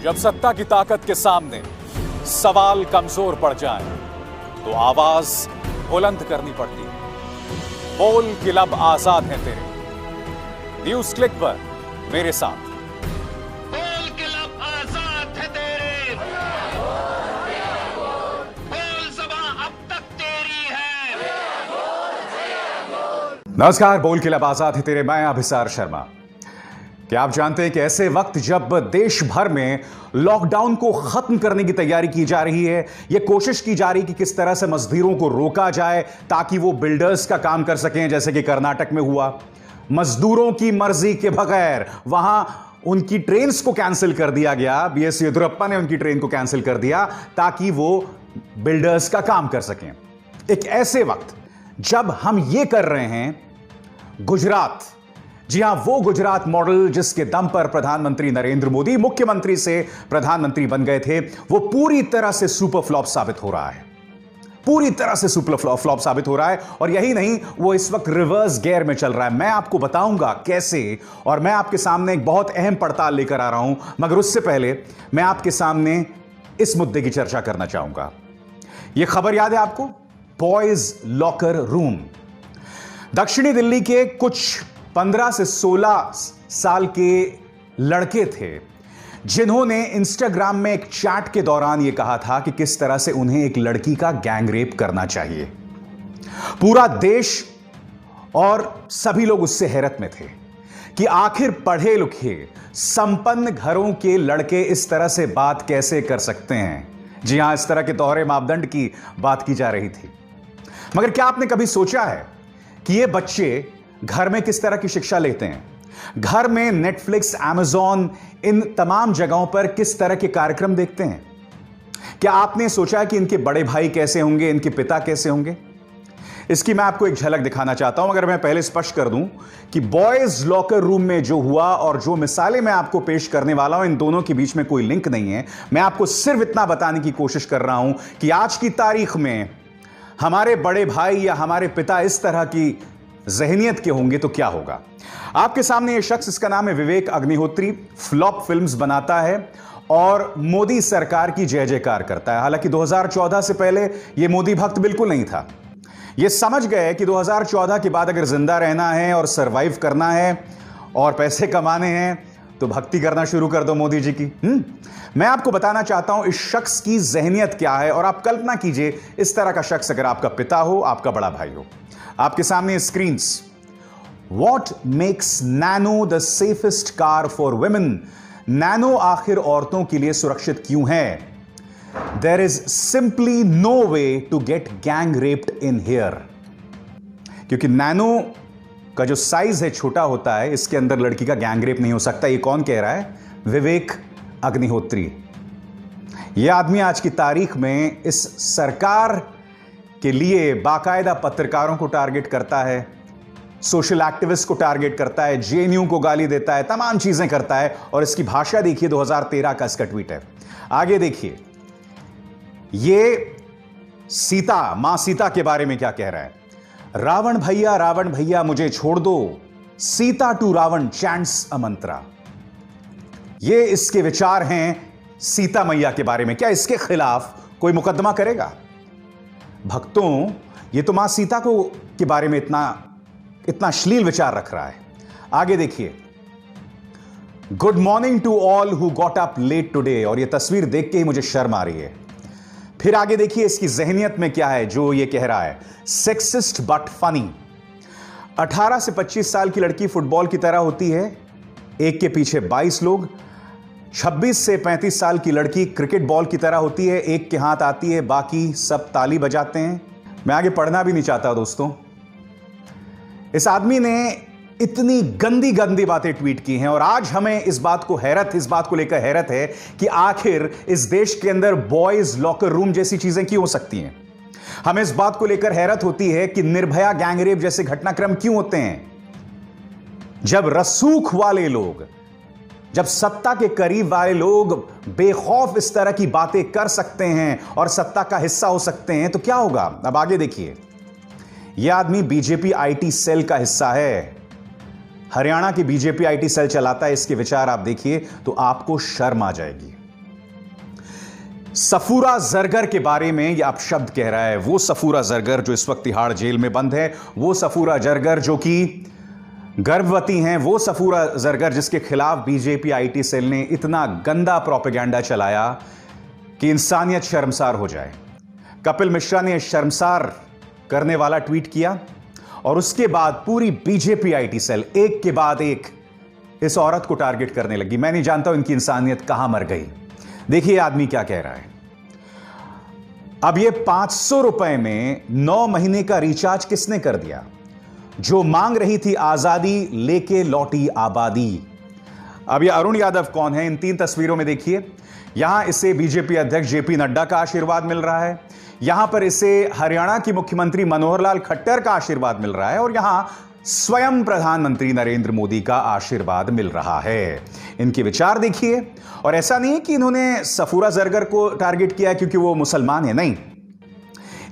जब सत्ता की ताकत के सामने सवाल कमजोर पड़ जाए तो आवाज बुलंद करनी पड़ती है। बोल कि लब आजाद है तेरे, न्यूज क्लिक पर मेरे साथ। बोल के लब आजाद है तेरे, बोल ज़बां अब तक तेरी है। नमस्कार, बोल के लब आजाद है तेरे, मैं अभिसार शर्मा। क्या आप जानते हैं कि ऐसे वक्त जब देश भर में लॉकडाउन को खत्म करने की तैयारी की जा रही है, यह कोशिश की जा रही है कि किस तरह से मजदूरों को रोका जाए ताकि वो बिल्डर्स का काम कर सकें, जैसे कि कर्नाटक में हुआ। मजदूरों की मर्जी के बगैर वहां उनकी ट्रेन्स को कैंसिल कर दिया गया। बीएस येदियुरप्पा ने उनकी ट्रेन को कैंसिल कर दिया ताकि वो बिल्डर्स का काम कर सकें। एक ऐसे वक्त जब हम ये कर रहे हैं, गुजरात, जी हां, वो गुजरात मॉडल जिसके दम पर प्रधानमंत्री नरेंद्र मोदी मुख्यमंत्री से प्रधानमंत्री बन गए थे, वो पूरी तरह से सुपर फ्लॉप साबित हो रहा है। पूरी तरह से सुपर फ्लॉप साबित हो रहा है। और यही नहीं, वो इस वक्त रिवर्स गियर में चल रहा है। मैं आपको बताऊंगा कैसे, और मैं आपके सामने एक बहुत अहम पड़ताल लेकर आ रहा हूं। मगर उससे पहले मैं आपके सामने इस मुद्दे की चर्चा करना चाहूंगा। यह खबर याद है आपको? Boys locker room. दक्षिणी दिल्ली के कुछ 15 से 16 साल के लड़के थे जिन्होंने इंस्टाग्राम में एक चैट के दौरान यह कहा था कि किस तरह से उन्हें एक लड़की का गैंग रेप करना चाहिए। पूरा देश और सभी लोग उससे हैरत में थे कि आखिर पढ़े लिखे संपन्न घरों के लड़के इस तरह से बात कैसे कर सकते हैं। जी हां, इस तरह के दोहरे मापदंड की बात की जा रही थी। मगर क्या आपने कभी सोचा है कि ये बच्चे घर में किस तरह की शिक्षा लेते हैं? घर में नेटफ्लिक्स, अमेज़न, इन तमाम जगहों पर किस तरह के कार्यक्रम देखते हैं? क्या आपने सोचा कि इनके बड़े भाई कैसे होंगे, इनके पिता कैसे होंगे? इसकी मैं आपको एक झलक दिखाना चाहता हूं। अगर मैं पहले स्पष्ट कर दूं कि बॉयज लॉकर रूम में जो हुआ और जो मिसालें मैं आपको पेश करने वाला हूं, इन दोनों के बीच में कोई लिंक नहीं है। मैं आपको सिर्फ इतना बताने की कोशिश कर रहा हूं कि आज की तारीख में हमारे बड़े भाई या हमारे पिता इस तरह की जहनियत के होंगे तो क्या होगा। आपके सामने यह शख्स, इसका नाम है विवेक अग्निहोत्री, फ्लॉप फिल्म्स बनाता है और मोदी सरकार की जय जयकार करता है। हालांकि 2014 से पहले यह मोदी भक्त बिल्कुल नहीं था। यह समझ गए कि 2014 के बाद अगर जिंदा रहना है और सरवाइव करना है और पैसे कमाने हैं तो भक्ति करना शुरू कर दो मोदी जी की। मैं आपको बताना चाहता हूं इस शख्स की जहनियत क्या है। और आप कल्पना कीजिए, इस तरह का शख्स अगर आपका पिता हो, आपका बड़ा भाई हो। आपके सामने screens. What makes Nano the safest car for women? Nano आखिर औरतों के लिए सुरक्षित क्यों है? There is simply no way to get gang raped in here. क्योंकि नैनो का जो साइज है छोटा होता है, इसके अंदर लड़की का गैंग रेप नहीं हो सकता। ये कौन कह रहा है? विवेक अग्निहोत्री। यह आदमी आज की तारीख में इस सरकार के लिए बाकायदा पत्रकारों को टारगेट करता है, सोशल एक्टिविस्ट को टारगेट करता है, जेएनयू को गाली देता है, तमाम चीजें करता है। और इसकी भाषा देखिए, 2013 का इसका ट्वीट है। आगे देखिए, ये सीता, मां सीता के बारे में क्या कह रहा है? रावण भैया मुझे छोड़ दो, सीता टू रावण चैंट्स अ मंत्रा। ये इसके विचार हैं सीता मैया के बारे में। क्या इसके खिलाफ कोई मुकदमा करेगा? भक्तों, ये तो मां सीता को के बारे में इतना अश्लील विचार रख रहा है। आगे देखिए, good morning to all who got up late today. और ये तस्वीर देख के ही मुझे शर्म आ रही है। फिर आगे देखिए इसकी जहनियत में क्या है जो ये कह रहा है, सेक्सिस्ट बट फनी। 18 से 25 साल की लड़की फुटबॉल की तरह होती है, एक के पीछे 22 लोग। 26 से 35 साल की लड़की क्रिकेट बॉल की तरह होती है, एक के हाथ आती है, बाकी सब ताली बजाते हैं। मैं आगे पढ़ना भी नहीं चाहता दोस्तों। इस आदमी ने इतनी गंदी गंदी बातें ट्वीट की हैं और आज हमें इस बात को लेकर हैरत है कि आखिर इस देश के अंदर बॉयज लॉकर रूम जैसी चीजें क्यों हो सकती हैं। हमें इस बात को लेकर हैरत होती है कि निर्भया गैंगरेप जैसे घटनाक्रम क्यों होते हैं। जब रसूख वाले लोग, जब सत्ता के करीब वाले लोग बेखौफ इस तरह की बातें कर सकते हैं और सत्ता का हिस्सा हो सकते हैं तो क्या होगा। अब आगे देखिए, यह आदमी बीजेपी आईटी सेल का हिस्सा है, हरियाणा की बीजेपी आईटी सेल चलाता है। इसके विचार आप देखिए तो आपको शर्म आ जाएगी। सफूरा जरगर के बारे में यह अपशब्द कह रहा है। वो सफूरा जरगर जो इस वक्त तिहाड़ जेल में बंद है, वो सफूरा जरगर जो कि गर्भवती हैं, वो सफूरा जरगर जिसके खिलाफ बीजेपी आईटी सेल ने इतना गंदा प्रोपेगेंडा चलाया कि इंसानियत शर्मसार हो जाए। कपिल मिश्रा ने शर्मसार करने वाला ट्वीट किया और उसके बाद पूरी बीजेपी आईटी सेल एक के बाद एक इस औरत को टारगेट करने लगी। मैं नहीं जानता इनकी इंसानियत कहां मर गई। देखिए आदमी क्या कह रहा है। अब ये 500 रुपए में 9 महीने का रिचार्ज किसने कर दिया? जो मांग रही थी आजादी लेके लौटी आबादी। अब ये अरुण यादव कौन है? इन 3 तस्वीरों में देखिए। यहां इसे बीजेपी अध्यक्ष जेपी नड्डा का आशीर्वाद मिल रहा है, यहां पर इसे हरियाणा की मुख्यमंत्री मनोहर लाल खट्टर का आशीर्वाद मिल रहा है और यहां स्वयं प्रधानमंत्री नरेंद्र मोदी का आशीर्वाद मिल रहा है। इनके विचार देखिए। और ऐसा नहीं कि इन्होंने सफूरा जरगर को टारगेट किया क्योंकि वो मुसलमान है, नहीं।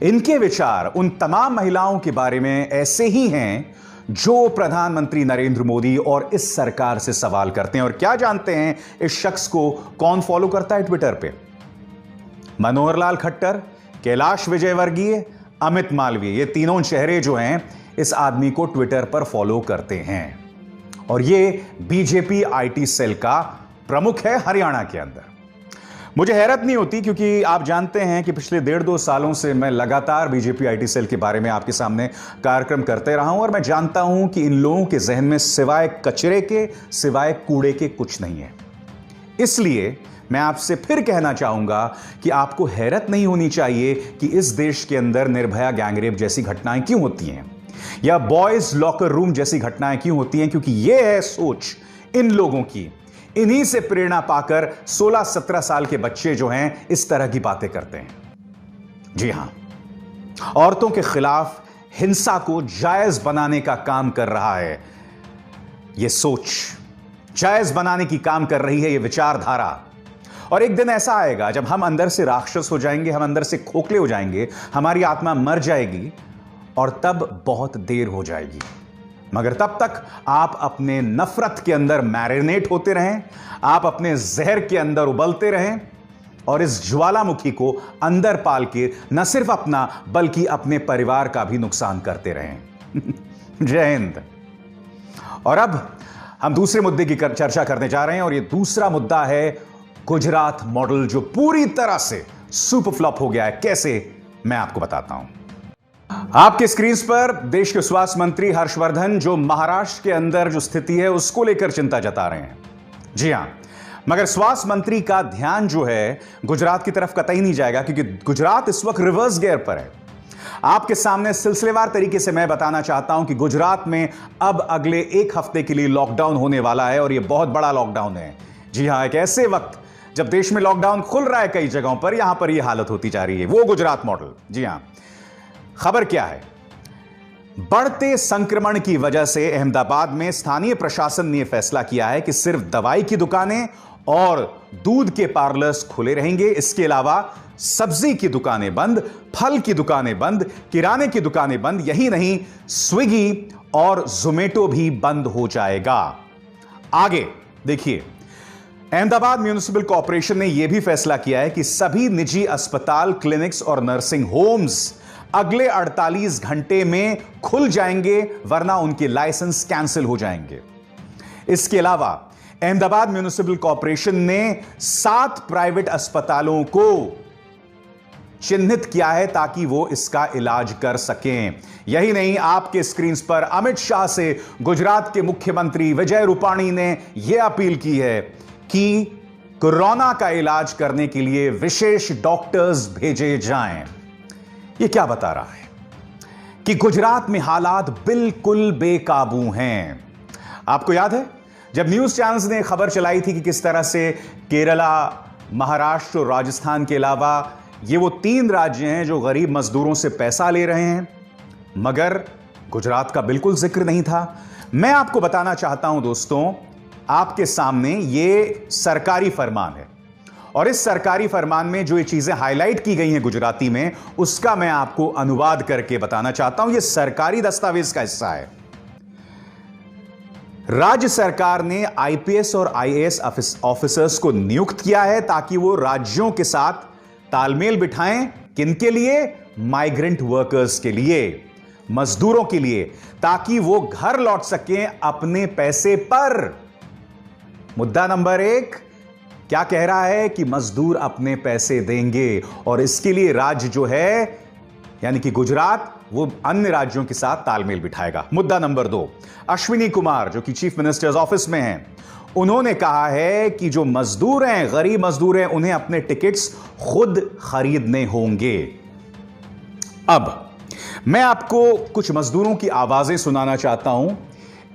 इनके विचार उन तमाम महिलाओं के बारे में ऐसे ही हैं जो प्रधानमंत्री नरेंद्र मोदी और इस सरकार से सवाल करते हैं। और क्या जानते हैं इस शख्स को कौन फॉलो करता है ट्विटर पे? मनोहर लाल खट्टर, कैलाश विजयवर्गीय, अमित मालवीय। ये तीनों चेहरे जो हैं इस आदमी को ट्विटर पर फॉलो करते हैं और ये बीजेपी आईटी सेल का प्रमुख है हरियाणा के अंदर। मुझे हैरत नहीं होती क्योंकि आप जानते हैं कि पिछले 1.5-2 सालों से मैं लगातार बीजेपी आईटी सेल के बारे में आपके सामने कार्यक्रम करते रहा हूं और मैं जानता हूं कि इन लोगों के जहन में सिवाय कचरे के, सिवाय कूड़े के कुछ नहीं है। इसलिए मैं आपसे फिर कहना चाहूंगा कि आपको हैरत नहीं होनी चाहिए कि इस देश के अंदर निर्भया गैंगरेप जैसी घटनाएं क्यों होती हैं या बॉयज लॉकर रूम जैसी घटनाएं क्यों होती हैं, क्योंकि यह है सोच इन लोगों की। इन्हीं से प्रेरणा पाकर 16-17 साल के बच्चे जो हैं इस तरह की बातें करते हैं। जी हां, औरतों के खिलाफ हिंसा को जायज बनाने का काम कर रहा है यह सोच, जायज बनाने की काम कर रही है यह विचारधारा। और एक दिन ऐसा आएगा जब हम अंदर से राक्षस हो जाएंगे, हम अंदर से खोखले हो जाएंगे, हमारी आत्मा मर जाएगी और तब बहुत देर हो जाएगी। मगर तब तक आप अपने नफरत के अंदर मैरिनेट होते रहें, आप अपने जहर के अंदर उबलते रहें और इस ज्वालामुखी को अंदर पाल के न सिर्फ अपना बल्कि अपने परिवार का भी नुकसान करते रहें। जय हिंद। और अब हम दूसरे मुद्दे की चर्चा करने जा रहे हैं और यह दूसरा मुद्दा है गुजरात मॉडल जो पूरी तरह से सुपर फ्लॉप हो गया है। कैसे, मैं आपको बताता हूं। आपके स्क्रीन पर देश के स्वास्थ्य मंत्री हर्षवर्धन जो महाराष्ट्र के अंदर जो स्थिति है उसको लेकर चिंता जता रहे हैं। जी हां, मगर स्वास्थ्य मंत्री का ध्यान जो है गुजरात की तरफ कतई नहीं जाएगा क्योंकि गुजरात इस वक्त रिवर्स गियर पर है। आपके सामने सिलसिलेवार तरीके से मैं बताना चाहता हूं कि गुजरात में अब अगले 1 हफ्ते के लिए लॉकडाउन होने वाला है और यह बहुत बड़ा लॉकडाउन है। जी हां, एक ऐसे वक्त जब देश में लॉकडाउन खुल रहा है कई जगहों पर, यहां पर यह हालत होती जा रही है। वो गुजरात मॉडल। जी हां, खबर क्या है? बढ़ते संक्रमण की वजह से अहमदाबाद में स्थानीय प्रशासन ने फैसला किया है कि सिर्फ दवाई की दुकानें और दूध के पार्लर्स खुले रहेंगे। इसके अलावा सब्जी की दुकानें बंद, फल की दुकानें बंद, किराने की दुकानें बंद। यही नहीं, स्विगी और जोमेटो भी बंद हो जाएगा। आगे देखिए, अहमदाबाद म्युनिसिपल कॉर्पोरेशन ने यह भी फैसला किया है कि सभी निजी अस्पताल, क्लिनिक्स और नर्सिंग होम्स अगले 48 घंटे में खुल जाएंगे, वरना उनके लाइसेंस कैंसिल हो जाएंगे। इसके अलावा अहमदाबाद म्युनिसिपल कॉर्पोरेशन ने 7 प्राइवेट अस्पतालों को चिन्हित किया है ताकि वो इसका इलाज कर सकें। यही नहीं, आपके स्क्रीन पर अमित शाह से गुजरात के मुख्यमंत्री विजय रूपाणी ने यह अपील की है कि कोरोना का इलाज करने के लिए विशेष डॉक्टर्स भेजे जाएं। यह क्या बता रहा है कि गुजरात में हालात बिल्कुल बेकाबू हैं। आपको याद है जब न्यूज चैनल्स ने खबर चलाई थी कि किस तरह से केरला, महाराष्ट्र और राजस्थान के अलावा ये वो 3 राज्य हैं जो गरीब मजदूरों से पैसा ले रहे हैं, मगर गुजरात का बिल्कुल जिक्र नहीं था। मैं आपको बताना चाहता हूं दोस्तों, आपके सामने ये सरकारी फरमान है और इस सरकारी फरमान में जो ये चीजें हाईलाइट की गई हैं गुजराती में, उसका मैं आपको अनुवाद करके बताना चाहता हूं। यह सरकारी दस्तावेज का हिस्सा है। राज्य सरकार ने आईपीएस और आईएएस ऑफिसर्स को नियुक्त किया है ताकि वो राज्यों के साथ तालमेल बिठाएं किनके लिए? माइग्रेंट वर्कर्स के लिए, मजदूरों के लिए, ताकि वो घर लौट सकें अपने पैसे पर। मुद्दा नंबर 1 क्या कह रहा है कि मजदूर अपने पैसे देंगे और इसके लिए राज्य जो है यानी कि गुजरात वो अन्य राज्यों के साथ तालमेल बिठाएगा। मुद्दा नंबर 2, अश्विनी कुमार जो कि चीफ मिनिस्टर्स ऑफिस में हैं, उन्होंने कहा है कि जो मजदूर हैं, गरीब मजदूर हैं, उन्हें अपने टिकट्स खुद खरीदने होंगे। अब मैं आपको कुछ मजदूरों की आवाजें सुनाना चाहता हूं।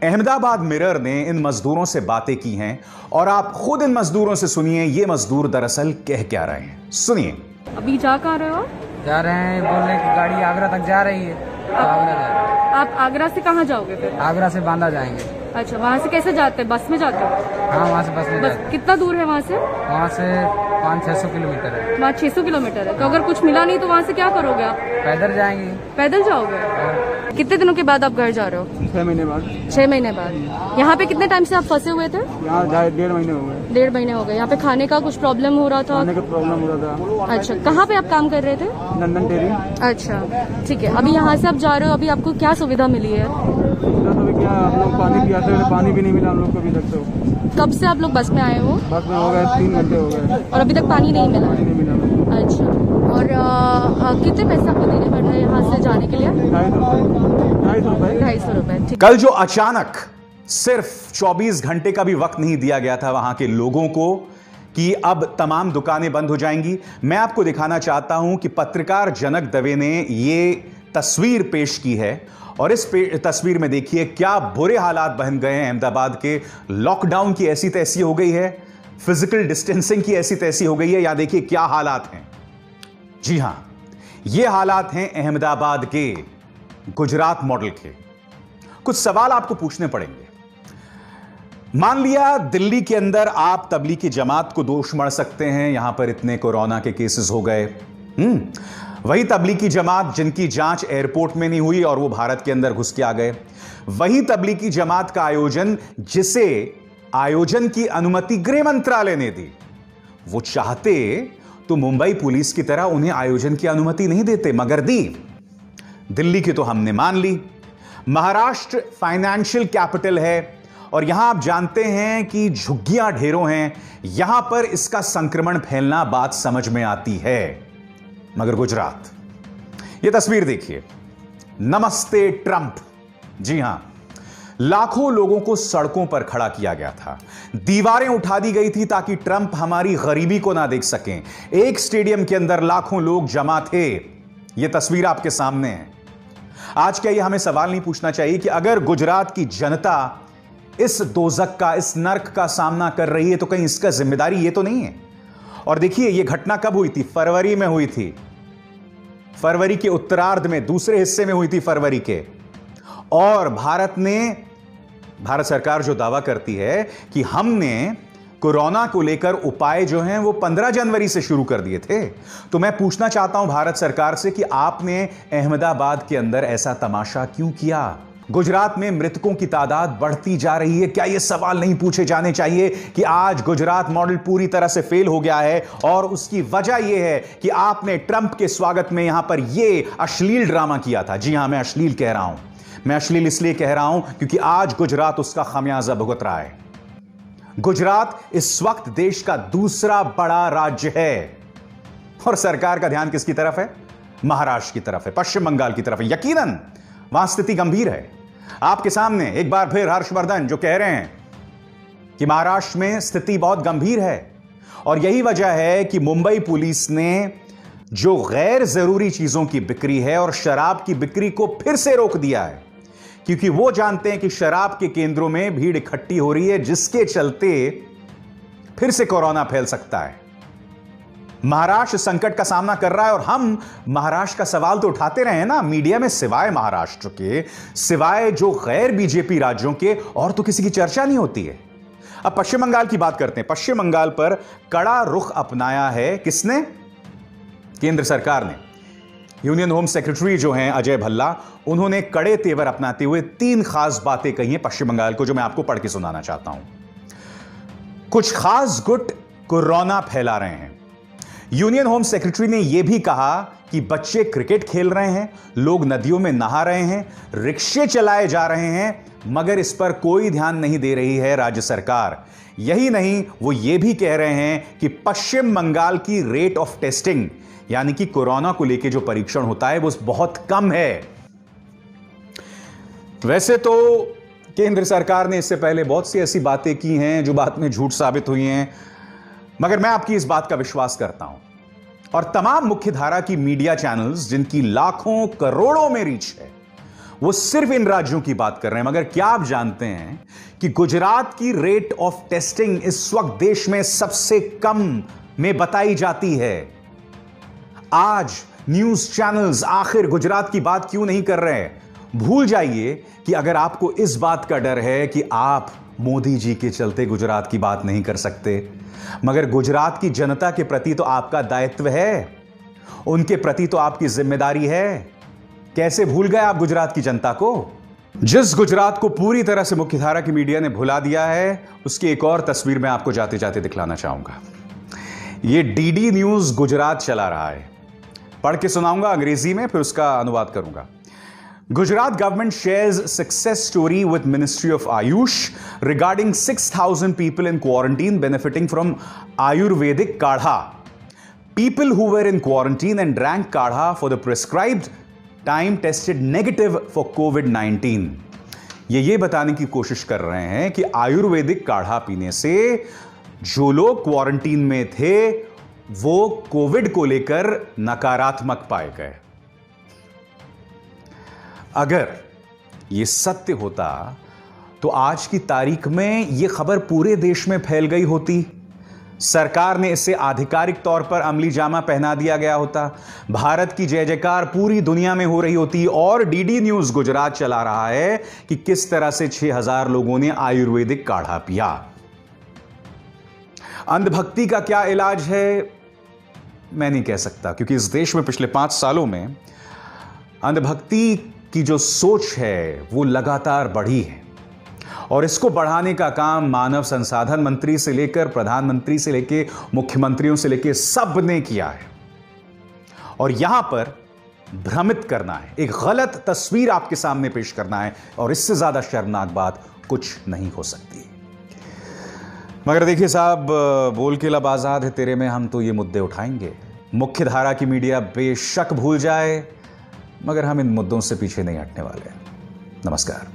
अहमदाबाद मिरर ने इन मजदूरों से बातें की हैं और आप खुद इन मजदूरों से सुनिए ये मजदूर दरअसल कह क्या रहे हैं। सुनिए। अभी जा कहाँ रहे हो? जा रहे हैं, बोल रहे हैं कि गाड़ी आगरा तक जा रही है, तो आगरा जा रहे हैं। आप आगरा से कहाँ जाओगे फिर? आगरा से बांदा जाएंगे। अच्छा, वहाँ से कैसे जाते हैं? बस में जाते हो? हाँ, वहाँ से बस में जाते हैं। कितना दूर है वहाँ से? वहाँ से 500-600 किलोमीटर है। वहाँ 600 किलोमीटर है। तो अगर कुछ मिला नहीं तो वहाँ से क्या करोगे आप? पैदल जाएंगे। पैदल जाओगे? कितने दिनों के बाद आप घर जा रहे हो? 6 महीने बाद। 6 महीने बाद। यहाँ पे कितने टाइम से आप फंसे हुए थे? यहाँ 1.5 महीने हो गए। 1.5 महीने हो गए। यहाँ पे खाने का कुछ प्रॉब्लम हो रहा था? खाने का प्रॉब्लम हो रहा था। अच्छा, कहाँ पे आप काम कर रहे थे? London dairy. अच्छा, ठीक है। अभी यहाँ से आप जा रहे हो, अभी आपको क्या सुविधा मिली है? क्या हम लोग पानी पियाते हुए, पानी भी नहीं मिला हम लोग को अभी तक। तो कब से आप लोग बस में आए हो? बस में हो गए 3 घंटे हो गए और अभी तक पानी नहीं मिला? नहीं मिला। अच्छा, और कितने पैसे आपको देने पड़ रहे हैं यहाँ से जाने के लिए? 250 रुपए। कल जो अचानक सिर्फ 24 घंटे का भी वक्त नहीं दिया गया था वहां के लोगों को कि अब तमाम दुकानें बंद हो जाएंगी, मैं आपको दिखाना चाहता हूं कि पत्रकार जनक दवे ने यह तस्वीर पेश की है और इस तस्वीर में देखिए क्या बुरे हालात बन गए हैं अहमदाबाद के। लॉकडाउन की ऐसी तैसी हो गई है, फिजिकल डिस्टेंसिंग की ऐसी तैसी हो गई है। यहां देखिए क्या हालात हैं। जी हां, ये हालात हैं अहमदाबाद के, गुजरात मॉडल के। कुछ सवाल आपको पूछने पड़ेंगे। मान लिया दिल्ली के अंदर आप तबलीगी जमात को दोष मढ़ सकते हैं, यहां पर इतने कोरोना के केसेस हो गए। वही तबलीगी जमात जिनकी जांच एयरपोर्ट में नहीं हुई और वो भारत के अंदर घुस के आ गए। वही तबलीगी जमात का आयोजन जिसे आयोजन की अनुमति गृह मंत्रालय ने दी, वो चाहते तो मुंबई पुलिस की तरह उन्हें आयोजन की अनुमति नहीं देते, मगर दी। दिल्ली की तो हमने मान ली। महाराष्ट्र फाइनेंशियल कैपिटल है और यहां आप जानते हैं कि झुग्गियां ढेरों हैं, यहां पर इसका संक्रमण फैलना बात समझ में आती है। मगर गुजरात, यह तस्वीर देखिए, नमस्ते ट्रंप। जी हां, लाखों लोगों को सड़कों पर खड़ा किया गया था, दीवारें उठा दी गई थी ताकि ट्रंप हमारी गरीबी को ना देख सकें। एक स्टेडियम के अंदर लाखों लोग जमा थे। यह तस्वीर आपके सामने है। आज क्या यह हमें सवाल नहीं पूछना चाहिए कि अगर गुजरात की जनता इस दोजक का, इस नर्क का सामना कर रही है तो कहीं इसका जिम्मेदारी ये तो नहीं है? और देखिए यह घटना कब हुई थी? फरवरी में हुई थी, फरवरी के उत्तरार्ध में, दूसरे हिस्से में हुई थी फरवरी के। और भारत सरकार जो दावा करती है कि हमने कोरोना को लेकर उपाय जो हैं वो 15 जनवरी से शुरू कर दिए थे, तो मैं पूछना चाहता हूं भारत सरकार से कि आपने अहमदाबाद के अंदर ऐसा तमाशा क्यों किया? गुजरात में मृतकों की तादाद बढ़ती जा रही है, क्या यह सवाल नहीं पूछे जाने चाहिए कि आज गुजरात मॉडल पूरी तरह से फेल हो गया है? और उसकी वजह यह है कि आपने ट्रंप के स्वागत में यहां पर यह अश्लील ड्रामा किया था। जी हां, मैं अश्लील कह रहा हूं। मैं अश्लील इसलिए कह रहा हूं क्योंकि आज गुजरात उसका खमियाजा भुगत रहा है। गुजरात इस वक्त देश का दूसरा बड़ा राज्य है और सरकार का ध्यान किसकी तरफ है? महाराष्ट्र की तरफ है, पश्चिम बंगाल की तरफ है। यकीनन वहां स्थिति गंभीर है। आपके सामने एक बार फिर हर्षवर्धन जो कह रहे हैं कि महाराष्ट्र में स्थिति बहुत गंभीर है और यही वजह है कि मुंबई पुलिस ने जो गैर जरूरी चीजों की बिक्री है और शराब की बिक्री को फिर से रोक दिया है, क्योंकि वो जानते हैं कि शराब के केंद्रों में भीड़ इकट्ठी हो रही है, जिसके चलते फिर से कोरोना फैल सकता है। महाराष्ट्र संकट का सामना कर रहा है और हम महाराष्ट्र का सवाल तो उठाते रहे हैं ना मीडिया में, सिवाय महाराष्ट्र के, सिवाय जो गैर बीजेपी राज्यों के, और तो किसी की चर्चा नहीं होती है। अब पश्चिम बंगाल की बात करते हैं। पश्चिम बंगाल पर कड़ा रुख अपनाया है किसने? केंद्र सरकार ने। यूनियन होम सेक्रेटरी जो हैं अजय भल्ला, उन्होंने कड़े तेवर अपनाते हुए 3 खास बातें कही हैं पश्चिम बंगाल को, जो मैं आपको पढ़ के सुनाना चाहता हूं। कुछ खास गुट कोरोना फैला रहे हैं। यूनियन होम सेक्रेटरी ने यह भी कहा कि बच्चे क्रिकेट खेल रहे हैं, लोग नदियों में नहा रहे हैं, रिक्शे चलाए जा रहे हैं, मगर इस पर कोई ध्यान नहीं दे रही है राज्य सरकार। यही नहीं, वो ये भी कह रहे हैं कि पश्चिम बंगाल की रेट ऑफ टेस्टिंग यानी कि कोरोना को लेकर जो परीक्षण होता है वो बहुत कम है। वैसे तो केंद्र सरकार ने इससे पहले बहुत सी ऐसी बातें की हैं जो बाद में झूठ साबित हुई हैं, मगर मैं आपकी इस बात का विश्वास करता हूं और तमाम मुख्यधारा की मीडिया चैनल्स जिनकी लाखों करोड़ों में रीच है वो सिर्फ इन राज्यों की बात कर रहे हैं। मगर क्या आप जानते हैं कि गुजरात की रेट ऑफ टेस्टिंग इस वक्त देश में सबसे कम में बताई जाती है। आज न्यूज चैनल्स आखिर गुजरात की बात क्यों नहीं कर रहे हैं? भूल जाइए कि अगर आपको इस बात का डर है कि आप मोदी जी के चलते गुजरात की बात नहीं कर सकते, मगर गुजरात की जनता के प्रति तो आपका दायित्व है, उनके प्रति तो आपकी जिम्मेदारी है। कैसे भूल गए आप गुजरात की जनता को? जिस गुजरात को पूरी तरह से मुख्यधारा की मीडिया ने भुला दिया है, उसकी एक और तस्वीर मैं आपको जाते जाते दिखलाना चाहूंगा। यह डीडी न्यूज गुजरात चला रहा है, पढ़ के सुनाऊंगा अंग्रेजी में, फिर उसका अनुवाद करूंगा। Gujarat government shares success story with Ministry of Ayush regarding 6,000 people in quarantine benefiting from Ayurvedic kadha. People who were in quarantine and drank kadha for the prescribed time tested negative for COVID-19. ये बताने की कोशिश कर रहे हैं कि आयुर्वेदिक काढ़ा पीने से जो लोग क्वारंटीन में थे वो कोविड को लेकर नकारात्मक पाए गए। अगर यह सत्य होता तो आज की तारीख में यह खबर पूरे देश में फैल गई होती, सरकार ने इसे आधिकारिक तौर पर अमली जामा पहना दिया गया होता, भारत की जय जयकार पूरी दुनिया में हो रही होती और डीडी न्यूज गुजरात चला रहा है कि किस तरह से 6,000 लोगों ने आयुर्वेदिक काढ़ा पिया। अंधभक्ति का क्या इलाज है मैं नहीं कह सकता, क्योंकि इस देश में पिछले 5 सालों में अंधभक्ति की जो सोच है वो लगातार बढ़ी है और इसको बढ़ाने का काम मानव संसाधन मंत्री से लेकर प्रधानमंत्री से लेकर मुख्यमंत्रियों से लेकर सब ने किया है। और यहां पर भ्रमित करना है, एक गलत तस्वीर आपके सामने पेश करना है, और इससे ज्यादा शर्मनाक बात कुछ नहीं हो सकती। मगर देखिए साहब, बोल के लब आजाद है तेरे में हम तो ये मुद्दे उठाएंगे। मुख्य धारा की मीडिया बेशक भूल जाए, मगर हम इन मुद्दों से पीछे नहीं हटने वाले। नमस्कार।